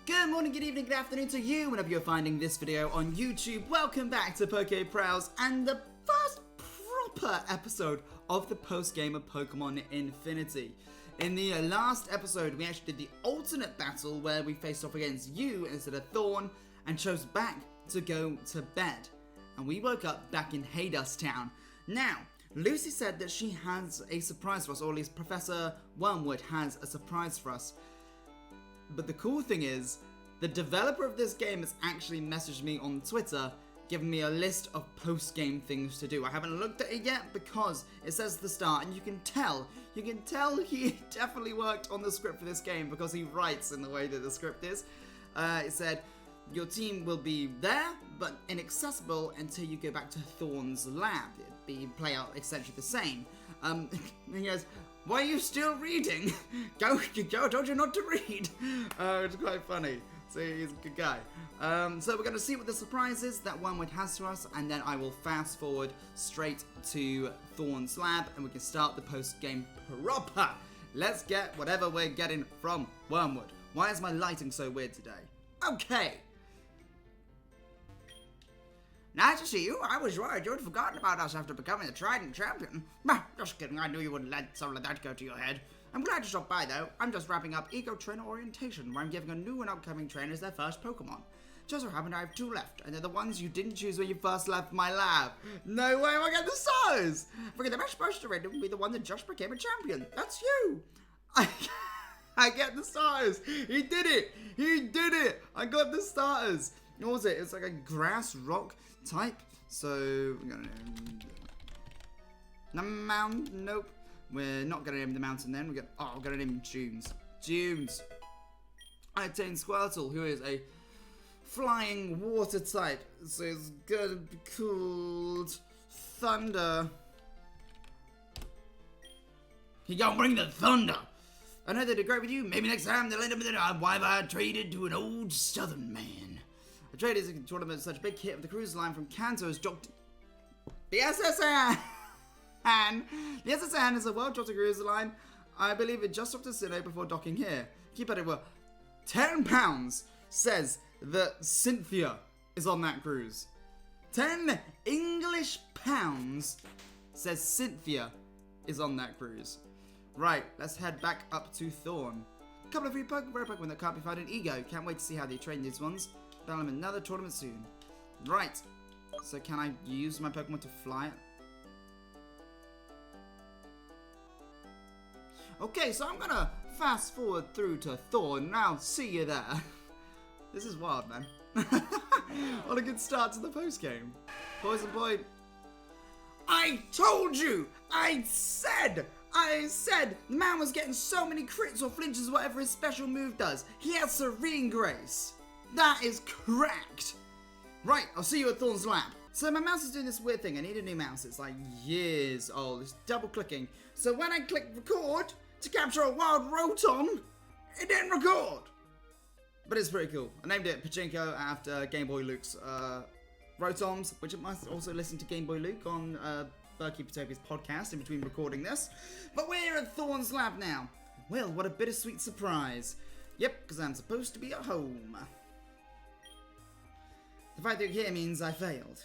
Good morning, good evening, good afternoon to you whenever you're finding this video on YouTube. Welcome back to Poke Prowls and the first proper episode of the post-game of Pokemon Infinity. In the last episode, we actually did the alternate battle where we faced off against you instead of Thorn and chose back to go to bed. And we woke up back in Haydust Town. Now, Lucy said that she has a surprise for us, or at least Professor Wormwood has a surprise for us. But the cool thing is, the developer of this game has actually messaged me on Twitter, giving me a list of post-game things to do. I haven't looked at it yet because it says at the start, and you can tell he definitely worked on the script for this game because he writes in the way that the script is. It said, your team will be there, but inaccessible until you go back to Thorne's lab. It'd play out essentially the same. He goes, why are you still reading? Go, I told you not to read. It's quite funny. So he's a good guy. So we're going to see what the surprise is that Wormwood has to us, and then I will fast forward straight to Thorne's lab, and we can start the post-game proper. Let's get whatever we're getting from Wormwood. Why is my lighting so weird today? Okay. Nice to see you. I was worried you had forgotten about us after becoming the Trident Champion. Bah, just kidding. I knew you wouldn't let something like that go to your head. I'm glad to stop by, though. I'm just wrapping up Eco Trainer Orientation, where I'm giving a new and upcoming trainers their first Pokemon. Just so happened I have 2 left, and they're the ones you didn't choose when you first left my lab. No way am I getting the stars! Figure the best supposed to random would be the one that just became a champion. That's you! I get the stars! He did it! He did it! I got the stars! What was it? It's like a grass rock type. So we're gonna nope. We're not gonna name the mountain then. We're gonna name him Dunes. Dunes. I obtained Squirtle, who is a flying water type. So it's gonna be called Thunder. He gonna bring the thunder. I know they'd agree with you. Maybe next time they'll end up with why have I traded to an old southern man? The traders in tournament such a big hit of the cruise line from Kanto has docked the SSN. The SSN is a well-dropped cruise line. I believe it just docked to Sinnoh before docking here. Keep at it, well, £10 says that Cynthia is on that cruise. 10 English pounds says Cynthia is on that cruise. Right, let's head back up to Thorn. A couple of free Pokemon that can't be found in Ego. Can't wait to see how they train these ones. Battle them in another tournament soon. Right, so can I use my Pokemon to fly it? Okay, so I'm gonna fast forward through to Thorn. Now, see you there. This is wild, man. What a good start to the post-game. Poison Point. I told you! I said the man was getting so many crits or flinches, whatever his special move does. He has Serene Grace. That is correct. Right, I'll see you at Thorne's lab. So my mouse is doing this weird thing. I need a new mouse. It's like years old. It's double clicking. So when I click record to capture a wild Rotom, it didn't record. But it's pretty cool. I named it Pachinko after Game Boy Luke's Rotoms, which I must also listen to Game Boy Luke on Birdkeeper podcast in between recording this. But we're at Thorne's lab now. Well, what a bittersweet surprise. Yep, because I'm supposed to be at home. The fact that you're here means I failed.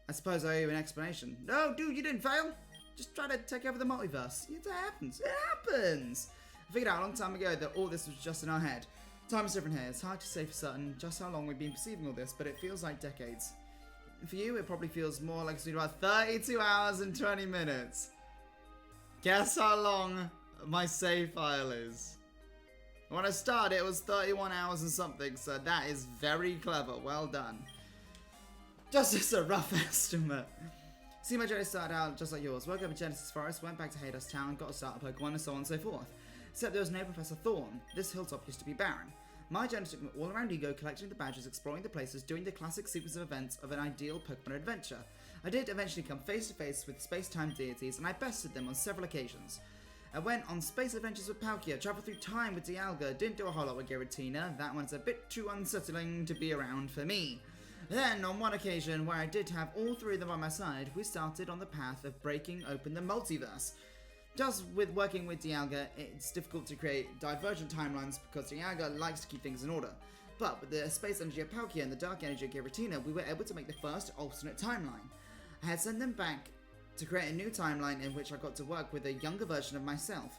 I suppose I owe you an explanation. No, dude, you didn't fail. Just try to take over the multiverse. It happens. It happens. I figured out a long time ago that all this was just in our head. Time is different here. It's hard to say for certain just how long we've been perceiving all this, but it feels like decades. For you, it probably feels more like it's been about 32 hours and 20 minutes. Guess how long my save file is. When I started, it was 31 hours and something, so that is very clever. Well done. Just as a rough estimate. See, my journey started out just like yours. Woke up in Genesis Forest, went back to Haydust Town, got a start a Pokemon, and so on and so forth. Except there was no Professor Thorne. This hilltop used to be barren. My journey took me all around Ego, collecting the badges, exploring the places, doing the classic sequence of events of an ideal Pokemon adventure. I did eventually come face to face with space-time deities, and I bested them on several occasions. I went on space adventures with Palkia, traveled through time with Dialga, didn't do a whole lot with Giratina, that one's a bit too unsettling to be around for me. Then, on one occasion where I did have all three of them by my side, we started on the path of breaking open the multiverse. Just with working with Dialga, it's difficult to create divergent timelines because Dialga likes to keep things in order. But with the space energy of Palkia and the dark energy of Giratina, we were able to make the first alternate timeline. I had sent them back to create a new timeline in which I got to work with a younger version of myself.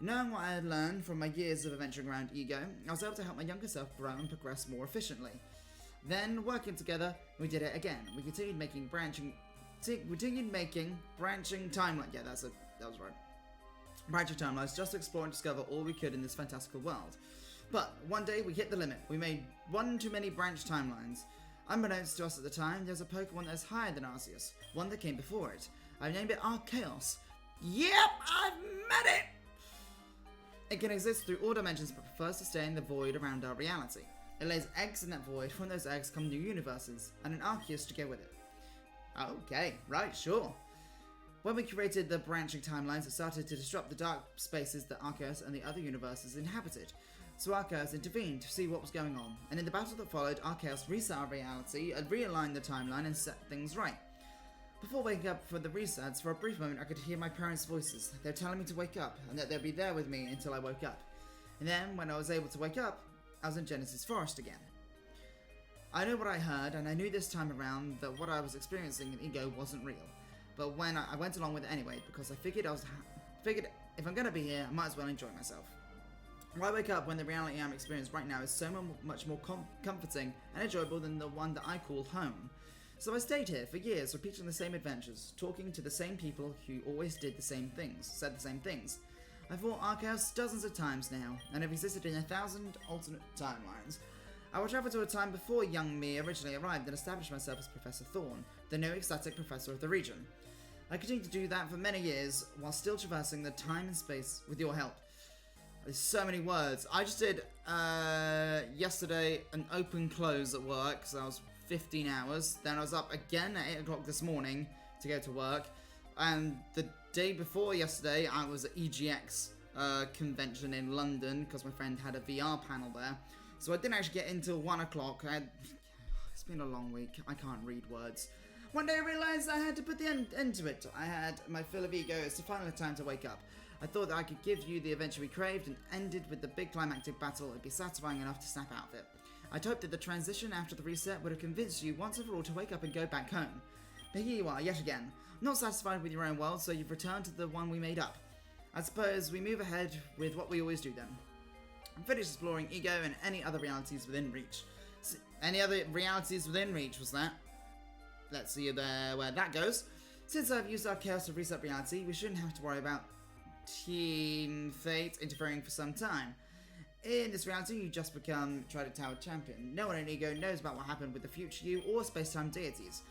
Knowing what I had learned from my years of adventuring around Ego, I was able to help my younger self grow and progress more efficiently. Then, working together, we did it again. We continued making branching timeline. Yeah, that was right. Branching timelines just to explore and discover all we could in this fantastical world. But one day we hit the limit. We made one too many branch timelines. Unbeknownst to us at the time, there's a Pokemon that's higher than Arceus, one that came before it. I named it Archaeos. Yep, I've met it! It can exist through all dimensions but prefers to stay in the void around our reality. It lays eggs in that void. From those eggs come new universes, and an Arceus to go with it. Okay, right, sure. When we created the branching timelines, it started to disrupt the dark spaces that Arceus and the other universes inhabited. So Arceus intervened to see what was going on, and in the battle that followed, Arceus reset our reality and realigned the timeline and set things right. Before waking up for the resets, for a brief moment I could hear my parents' voices. They were telling me to wake up, and that they'd be there with me until I woke up. And then, when I was able to wake up, I was in Genesis Forest again. I knew what I heard, and I knew this time around that what I was experiencing in Ego wasn't real. But when I went along with it anyway, because I figured if I'm gonna be here, I might as well enjoy myself. Why wake up when the reality I'm experiencing right now is so much more comforting and enjoyable than the one that I call home? So I stayed here for years, repeating the same adventures, talking to the same people who always did the same things, said the same things. I've fought Arceus dozens of times now, and have existed in 1,000 alternate timelines. I will travel to a time before young me originally arrived and established myself as Professor Thorne, the new ecstatic professor of the region. I continued to do that for many years, while still traversing the time and space with your help. There's so many words. I just did, yesterday, an open close at work, so I was 15 hours. Then I was up again at 8 o'clock this morning to go to work. And the day before yesterday, I was at EGX convention in London because my friend had a VR panel there. So I didn't actually get in till 1 o'clock. It's been a long week. I can't read words. One day I realised I had to put the end to it. I had my fill of ego. It's finally time to wake up. I thought that I could give you the adventure we craved and ended with the big climactic battle. It'd be satisfying enough to snap out of it. I'd hoped that the transition after the reset would have convinced you once and for all to wake up and go back home. But here you are, yet again. Not satisfied with your own world, so you've returned to the one we made up. I suppose we move ahead with what we always do then. I'm finished exploring Ego and any other realities within reach. Any other realities within reach, was that? Let's see where that goes. Since I've used our chaos to reset reality, we shouldn't have to worry about Team Fate interfering for some time. In this reality, you just become Trident Tower champion. No one in Ego knows about what happened with the future you or space-time deities.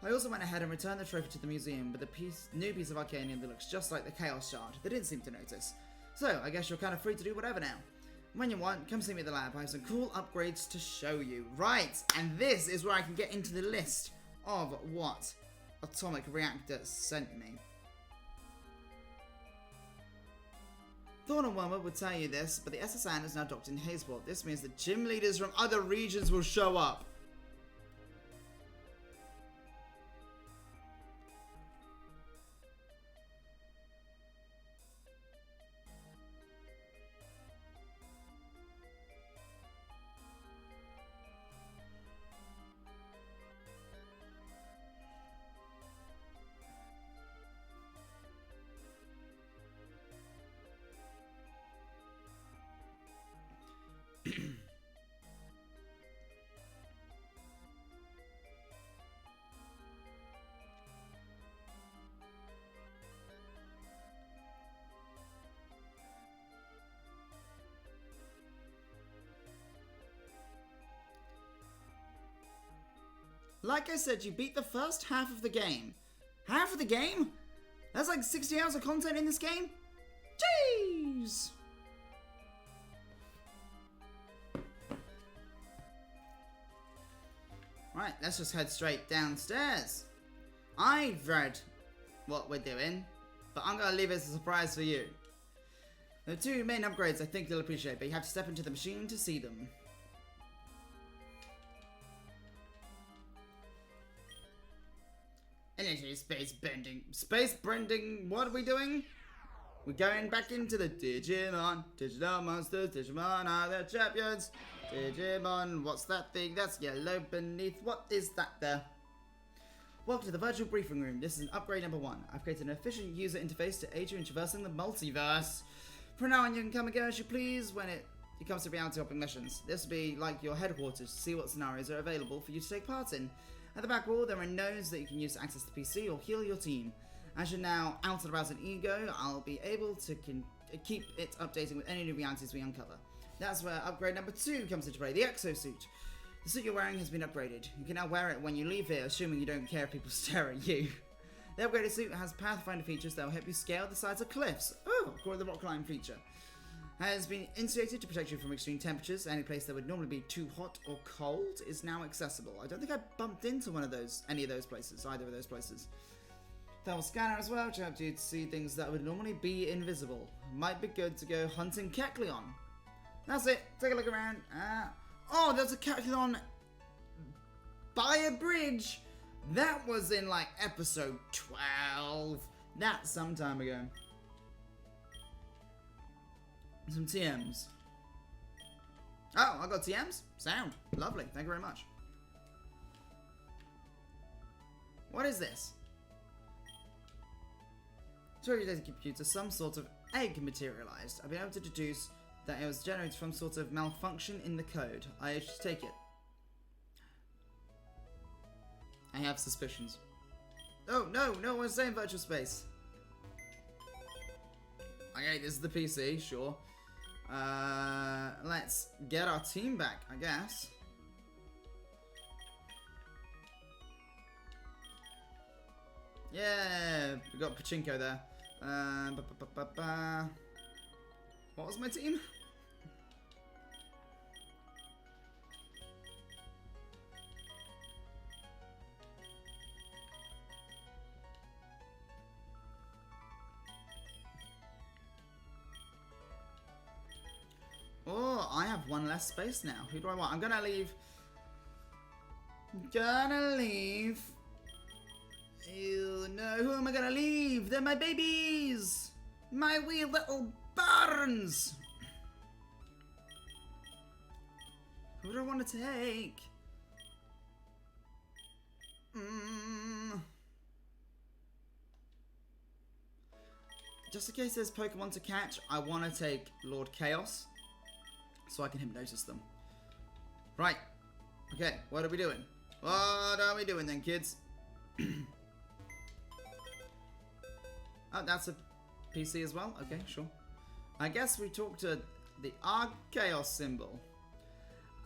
I also went ahead and returned the trophy to the museum with a new piece of Arcanium that looks just like the Chaos Shard. They didn't seem to notice. So, I guess you're kind of free to do whatever now. When you want, come see me at the lab. I have some cool upgrades to show you. Right, and this is where I can get into the list of what Atomic Reactor sent me. Thorn and Wormwood would tell you this, but the SSN is now docked in Hazeport. This means that gym leaders from other regions will show up. Like I said, you beat the first half of the game. Half of the game? That's like 60 hours of content in this game? Jeez! Right, let's just head straight downstairs. I've read what we're doing, but I'm going to leave it as a surprise for you. There are two main upgrades I think you'll appreciate, but you have to step into the machine to see them. initiate space bending. Space bending, what are we doing? We're going back into the Digimon. Digital monsters, Digimon are the champions. Digimon, what's that thing? That's yellow beneath. What is that there? Welcome to the virtual briefing room. This is upgrade number 1. I've created an efficient user interface to aid you in traversing the multiverse. From now on, you can come and go as you please when it comes to reality hopping missions. This will be like your headquarters to see what scenarios are available for you to take part in. At the back wall, there are nodes that you can use to access the PC or heal your team. As you're now out and about an ego, I'll be able to keep it updating with any new realities we uncover. That's where upgrade number 2 comes into play, the exosuit. The suit you're wearing has been upgraded. You can now wear it when you leave here, assuming you don't care if people stare at you. The upgraded suit has Pathfinder features that will help you scale the sides of cliffs. Oh, call it the rock climb feature. Has been insulated to protect you from extreme temperatures. Any place that would normally be too hot or cold is now accessible. I don't think I bumped into any of those places, either of those places. Thermal scanner as well, which helps you to see things that would normally be invisible. Might be good to go hunting Kecleon. That's it. Take a look around. Oh, there's a Kecleon by a bridge. That was in like episode 12. That's some time ago. Some TMs. Oh, I got TMs? Sound. Lovely. Thank you very much. What is this? Through your data computer, some sort of egg materialized. I've been able to deduce that it was generated from sort of malfunction in the code. I should take it. I have suspicions. Oh, no, I want to stay in virtual space. Okay, this is the PC, sure. Let's get our team back, I guess. Yeah, we got Pachinko there. What was my team? Oh, I have one less space now. Who do I want? I'm gonna leave. Ew, no, who am I gonna leave? They're my babies! My wee little barns! Who do I want to take? Just in case there's Pokemon to catch, I want to take Lord Chaos so I can hypnosis them. Right. Okay, what are we doing? What are we doing then, kids? Oh, that's a PC as well? Okay, sure. I guess we talk to the Archaeos symbol.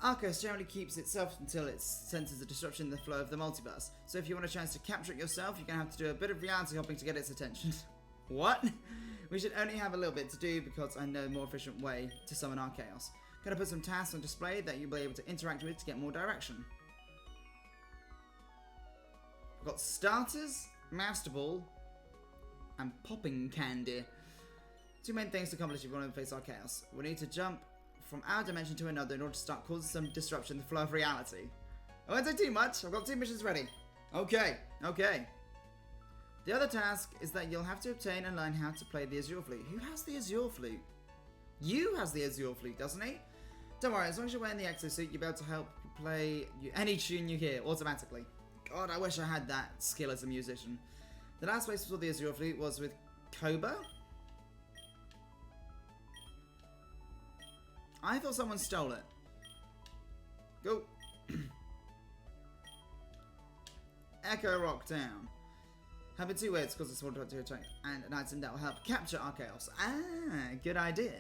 Archaeos generally keeps itself until it senses a disruption in the flow of the multiverse. So if you want a chance to capture it yourself, you're going to have to do a bit of reality hopping to get its attention. What? We should only have a little bit to do because I know a more efficient way to summon Archaeos. Gonna put some tasks on display that you'll be able to interact with to get more direction. We've got starters, Master Ball, and popping candy. 2 main things to accomplish if you want to face Archaeos. We need to jump from our dimension to another in order to start causing some disruption in the flow of reality. I won't say too much, I've got 2 missions ready. Okay. The other task is that you'll have to obtain and learn how to play the Azure Flute. Who has the Azure Flute? You has the Azure Flute, doesn't he? Don't worry, as long as you're wearing the exosuit, you'll be able to help play any tune you hear automatically. God, I wish I had that skill as a musician. The last place we saw the Azure Flute was with Koba. I thought someone stole it. Go. Echo Rock Down. Having 2 words causes sword to attack and an item that will help capture Archaeos. Ah, good idea.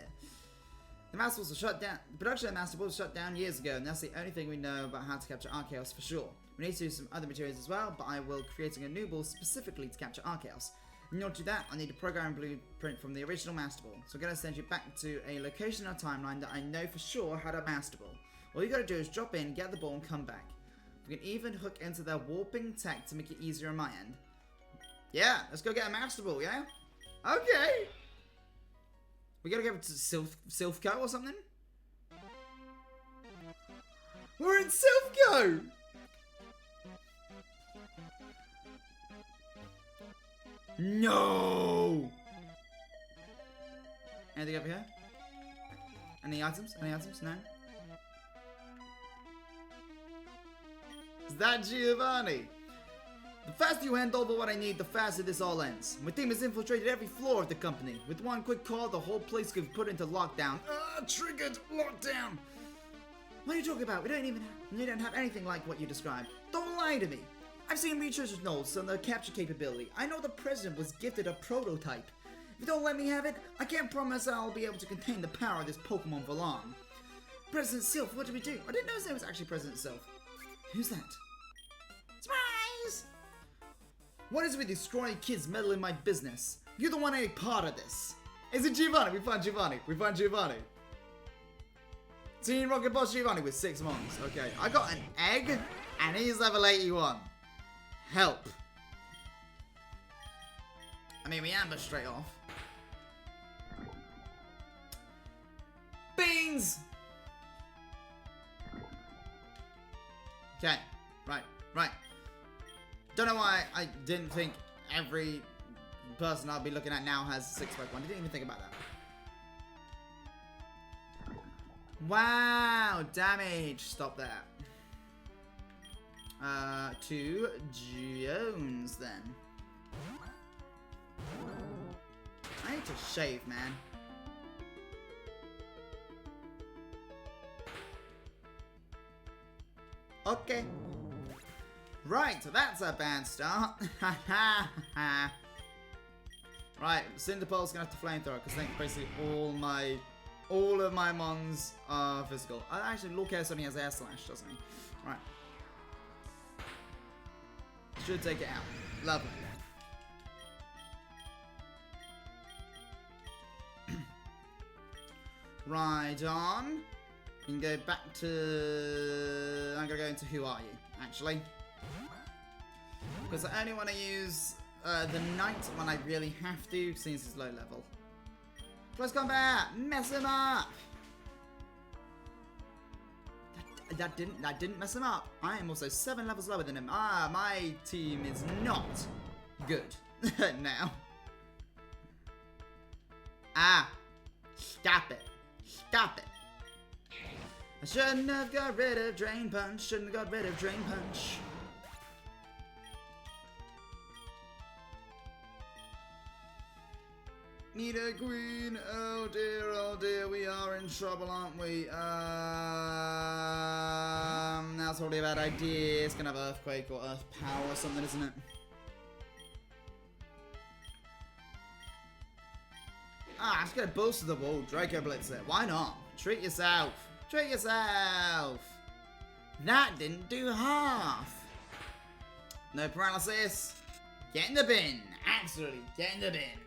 The Master Balls were shut down. The production of Master Balls was shut down years ago, and that's the only thing we know about how to capture Archaeos for sure. We need to do some other materials as well, but I will be creating a new ball specifically to capture Archaeos. In order to do that, I need a program blueprint from the original Master Ball. So I'm going to send you back to a location or timeline that I know for sure had a Master Ball. All you got to do is drop in, get the ball, and come back. We can even hook into their warping tech to make it easier on my end. Yeah, let's go get a Master Ball, yeah? Okay! We gotta go to Silphco or something? We're in Silphco! No! Anything over here? Any items? Any items? No? Is that Giovanni? The faster you hand over what I need, the faster this all ends. My team has infiltrated every floor of the company. With one quick call, the whole place could be put into lockdown. Triggered lockdown! What are you talking about? We don't have anything like what you described. Don't lie to me. I've seen research notes on the capture capability. I know the president was gifted a prototype. If you don't let me have it, I can't promise I'll be able to contain the power of this Pokemon for long. President Sylph, what did we do? I didn't know his name was actually President Sylph. Who's that? Surprise! What is it with these scrawny kids meddling in my business? You're the one a part of this. Is it Giovanni? We find Giovanni. We find Giovanni. Team Rocket Boss Giovanni with 6 mons. Okay, I got an egg, and he's level 81. Help. I mean, we ambush straight off. Beans! Okay, right. Don't know why I didn't think every person I'll be looking at now has 6 Pokemon. I didn't even think about that. Wow, damage. Stop that. To Jones then. I need to shave, man. Okay. Right, so that's a bad start. Right, Cinderpole's gonna have to flamethrower because I think basically all of my mons are physical. Actually, Lorcas only has air slash, doesn't he? Right. Should take it out. Lovely. Right on. You can go back to... I'm gonna go into Who Are You, actually. Because I only want to use the Knight when I really have to, since it's low level. Close combat! Mess him up! That didn't mess him up. I am also 7 levels lower than him. My team is not good now. Stop it. Stop it. I shouldn't have got rid of Drain Punch. Shouldn't have got rid of Drain Punch. Need a queen. Oh dear, we are in trouble, aren't we? That's probably a bad idea. It's gonna have Earthquake or Earth Power or something, isn't it? Let's get a boost to the wall. Draco Blitzer. Why not? Treat yourself. Treat yourself. That didn't do half. No paralysis. Get in the bin. Absolutely. Get in the bin.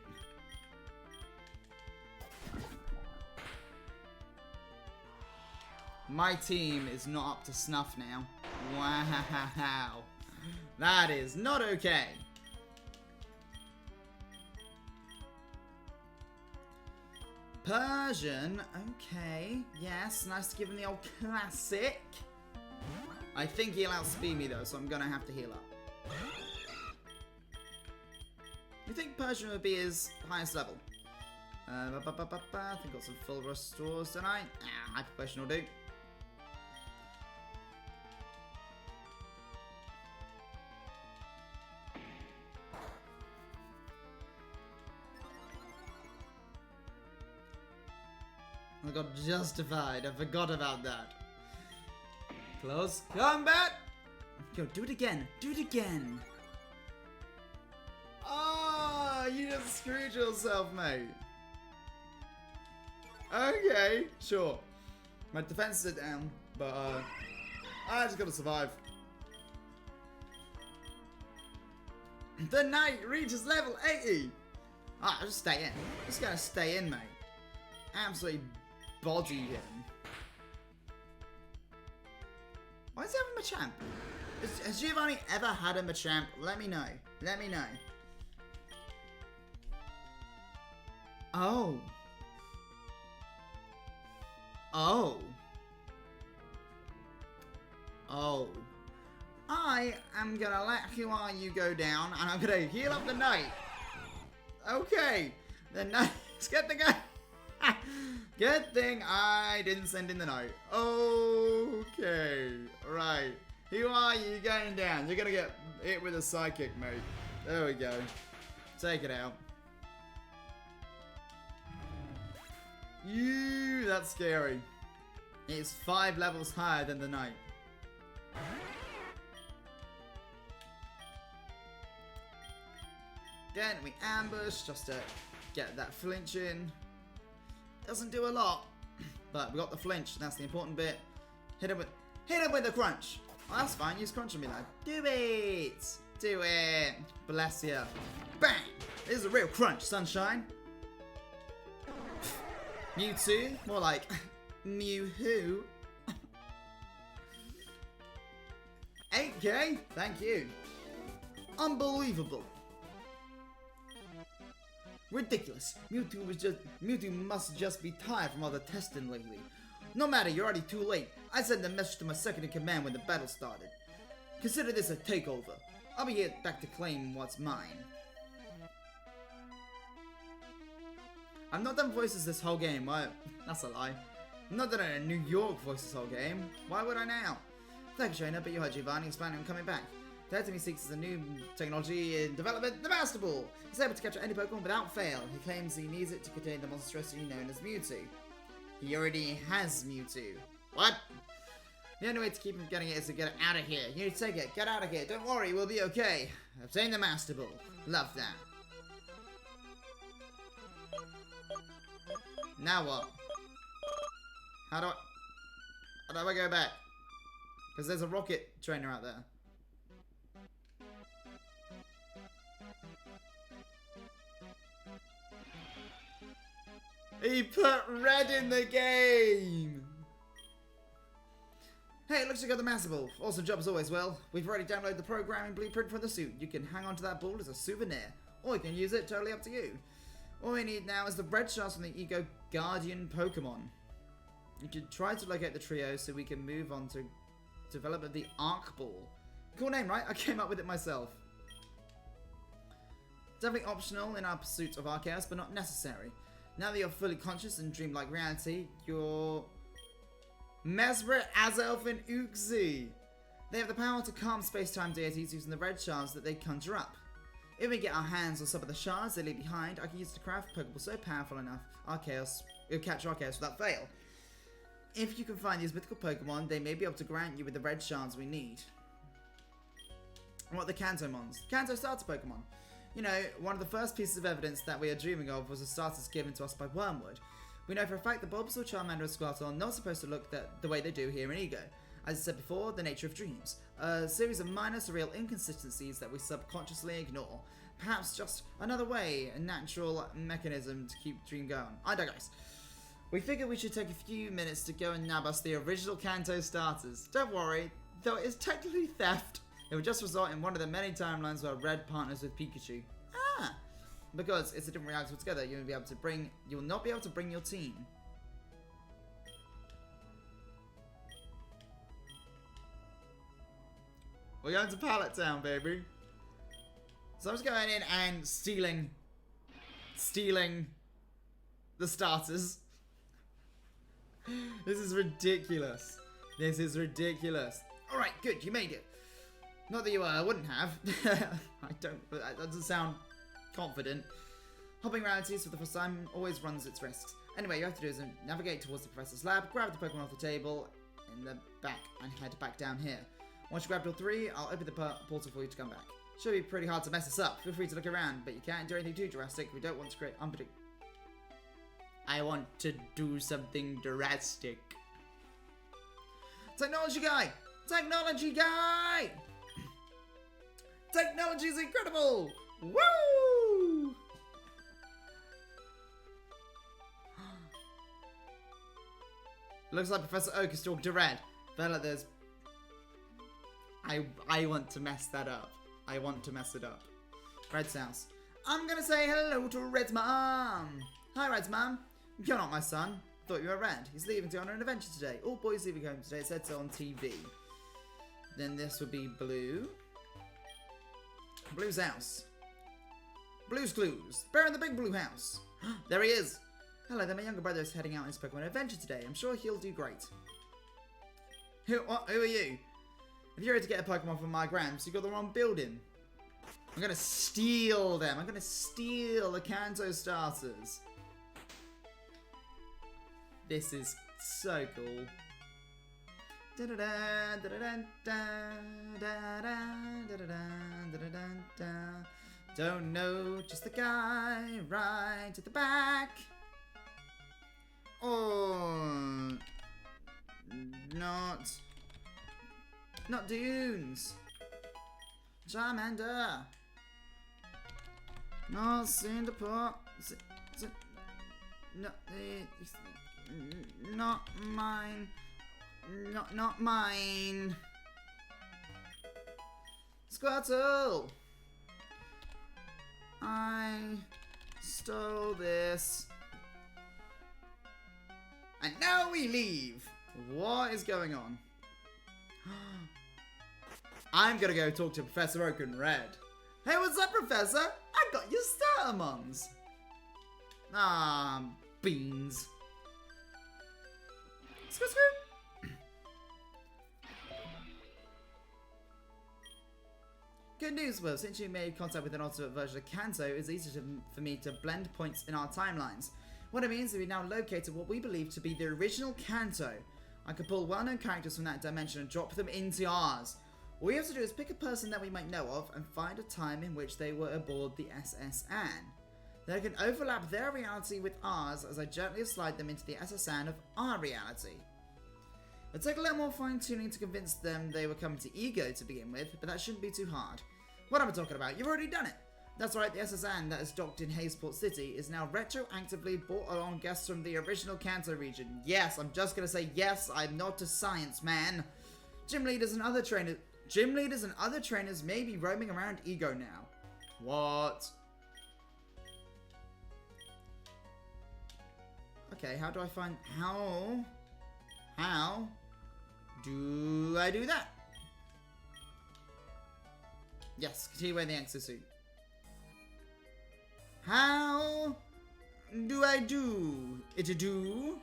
My team is not up to snuff now. Wow. That is not okay. Persian. Okay. Yes, nice to give him the old classic. I think he'll outspeed me though, so I'm going to have to heal up. You think Persian would be his highest level? I think got some full restores tonight. Hyper Potion will do. I got justified. I forgot about that. Close combat. Go, do it again. Do it again. Oh, you just screwed yourself, mate. Okay, sure. My defenses are down, but I just gotta survive. The knight reaches level 80. I'll just stay in. Just gonna stay in, mate. Absolutely body him. Why is he having Machamp? Has Giovanni ever had a Machamp? Let me know. Let me know. Oh. Oh. Oh. I am gonna let Who Are You go down, and I'm gonna heal up the knight. Okay. Then nice. Good thing good thing I didn't send in the note. Okay. Right. Who are you going down? You're gonna get hit with a psychic, mate. There we go. Take it out. That's scary. It's 5 levels higher than the knight. Again, we ambush just to get that flinch in. Doesn't do a lot, but we got the flinch, and that's the important bit. Hit him with the crunch. Oh, that's fine. Use crunch on me, lad. Do it. Do it. Bless you. Bang. This is a real crunch, sunshine. Mewtwo, more like Mew-hoo. 8k, thank you. Unbelievable. Ridiculous. Mewtwo must just be tired from all the testing lately. No matter, you're already too late. I sent a message to my second in command when the battle started. Consider this a takeover. I'll be here back to claim what's mine. I've not done voices this whole game. Why? That's a lie. I've not done a New York voice this whole game. Why would I now? Thank you, trainer, but you heard Giovanni expanding and coming back. The enemy seeks a new technology in development, the Master Ball. He's able to capture any Pokemon without fail. He claims he needs it to contain the monstrosity known as Mewtwo. He already has Mewtwo. What? The only way to keep him getting it is to get it out of here. You need to take it. Get out of here. Don't worry, we'll be okay. Obtain the Master Ball. Love that. Now what? How do I go back? Because there's a rocket trainer out there. He put red in the game! Hey, it looks like you got the Master Ball. Awesome job as always, Will. We've already downloaded the programming blueprint for the suit. You can hang on to that ball as a souvenir. Or you can use it, totally up to you. All we need now is the red shards from the Ego Guardian Pokemon. You can try to locate the trio so we can move on to develop the Arc Ball. Cool name, right? I came up with it myself. Definitely optional in our pursuit of Arceus, but not necessary. Now that you're fully conscious in dreamlike reality, you're Mesmer, Azelf, and Uxie. They have the power to calm space-time deities using the red shards that they conjure up. If we get our hands on some of the shards they leave behind, I can use to craft a Pokeball so powerful enough, it'll catch Arceus without fail. If you can find these mythical Pokemon, they may be able to grant you with the red shards we need. What are the Kanto mons? Kanto starter Pokemon. You know, one of the first pieces of evidence that we are dreaming of was the starters given to us by Wormwood. We know for a fact that Bulbasaur, Charmander, and Squirtle are not supposed to look the way they do here in Ego. As I said before, the nature of dreams. A series of minor surreal inconsistencies that we subconsciously ignore. Perhaps just another way, a natural mechanism to keep dream going. I digress. We figured we should take a few minutes to go and nab us the original Kanto starters. Don't worry, though it is technically theft, it would just result in one of the many timelines where Red partners with Pikachu. Ah! Because it's a different reality altogether, you'll not be able to bring your team. We're going to Pallet Town, baby. So I'm just going in and stealing the starters. This is ridiculous. This is ridiculous. Alright, good, you made it. Not that you wouldn't have. That doesn't sound confident. Hopping realities for the first time always runs its risks. Anyway, you have to do is navigate towards the professor's lab, grab the Pokemon off the table in the back, and head back down here. Once you grab all 3, I'll open the portal for you to come back. Should be pretty hard to mess this up. Feel free to look around, but you can't do anything too drastic. We don't want to create I want to do something drastic. Technology guy! Technology guy! Technology is incredible! Woo! Looks like Professor Oak is talking to Red. Bella, there's... I want to mess that up. I want to mess it up. Red's house. I'm gonna say hello to Red's mom. Hi, Red's mom. You're not my son. Thought you were Red. He's leaving to go on an adventure today. All boys leaving home today. It said so on TV. Then this would be Blue. Blue's house. Blue's Clues. Bear in the big blue house. There he is. Hello there, my younger brother is heading out on his Pokemon adventure today. I'm sure he'll do great. Who are you? If you're here to get a Pokemon from my Gramps, you got the wrong building. I'm gonna steal them. I'm gonna steal the Kanto starters. This is so cool. Don't know, just the guy right at the back. Oh, not Dunes. Charmander. No, Cinderpot. No, not mine. Not mine. Squirtle. I stole this. And now we leave. What is going on? I'm gonna go talk to Professor Oak and Red. Hey, what's up, Professor? I got your Starmons. Ah, beans. Scoot, scoot. Good news, Will. Since you made contact with an alternate version of Kanto, it's easier for me to blend points in our timelines. What it means is we now located what we believe to be the original Kanto. I could pull well-known characters from that dimension and drop them into ours. All we have to do is pick a person that we might know of and find a time in which they were aboard the SS Anne. Then I can overlap their reality with ours as I gently slide them into the SS Anne of our reality. It'll take a little more fine-tuning to convince them they were coming to Ego to begin with, but that shouldn't be too hard. What am I talking about? You've already done it! That's right, the SS Anne that is docked in Hazeport City is now retroactively brought along guests from the original Kanto region. Yes, I'm just gonna say yes, I'm not a science man. Gym leaders and other trainers may be roaming around Ego now. What? Okay, how do I find... How do I do that? Yes, continue wearing the exosuit. How do I do it? You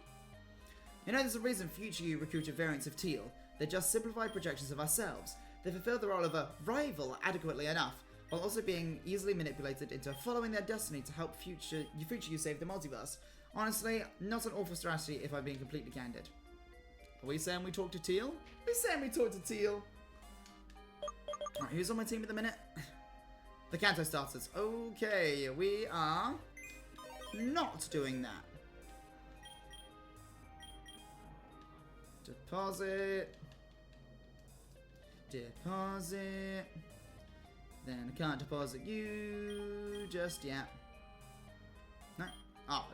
know, there's a reason future you recruited variants of Teal. They're just simplified projections of ourselves. They fulfill the role of a rival adequately enough, while also being easily manipulated into following their destiny to help future you save the multiverse. Honestly, not an awful strategy if I'm being completely candid. Are we saying we talk to Teal? We're saying we talk to Teal. Alright, who's on my team at the minute? The Kanto starters. Okay, we are not doing that. Deposit. Deposit. Then I can't deposit you just yet. No? Oh.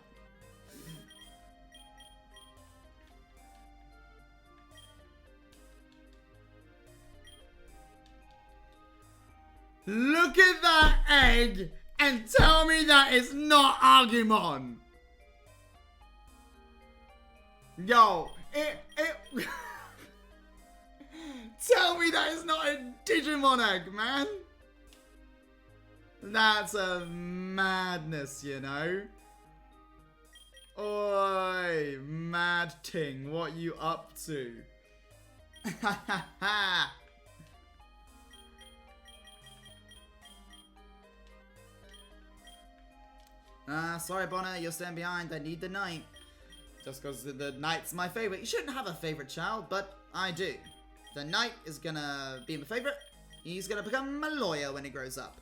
Look at that egg and tell me that it's not Agumon. Yo, tell me that it's not a Digimon egg, man. That's a madness, you know. Oi, mad ting, what you up to? Ha ha ha. Sorry, Bonner, you're staying behind. I need the knight. Just because the knight's my favorite. You shouldn't have a favorite child, but I do. The knight is gonna be my favorite. He's gonna become a lawyer when he grows up.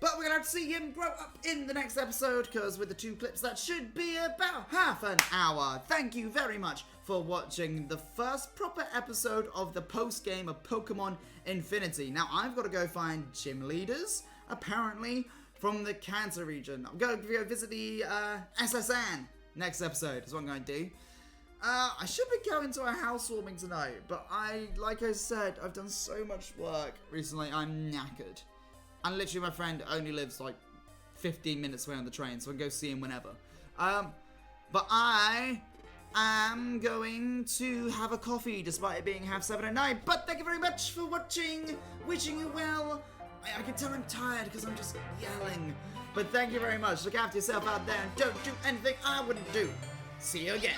But we're gonna have to see him grow up in the next episode, because with the 2 clips, that should be about half an hour. Thank you very much for watching the first proper episode of the post-game of Pokemon Infinity. Now, I've got to go find gym leaders, apparently, from the Kanto region. I'm going to go visit the SS Anne next episode, is what I'm going to do. I should be going to a housewarming tonight, but like I said, I've done so much work recently, I'm knackered. And literally my friend only lives like 15 minutes away on the train, so I can go see him whenever. But I am going to have a coffee despite it being 7:30 at night. But thank you very much for watching. Wishing you well. I can tell I'm tired because I'm just yelling. But thank you very much. Look after yourself out there and don't do anything I wouldn't do. See you again.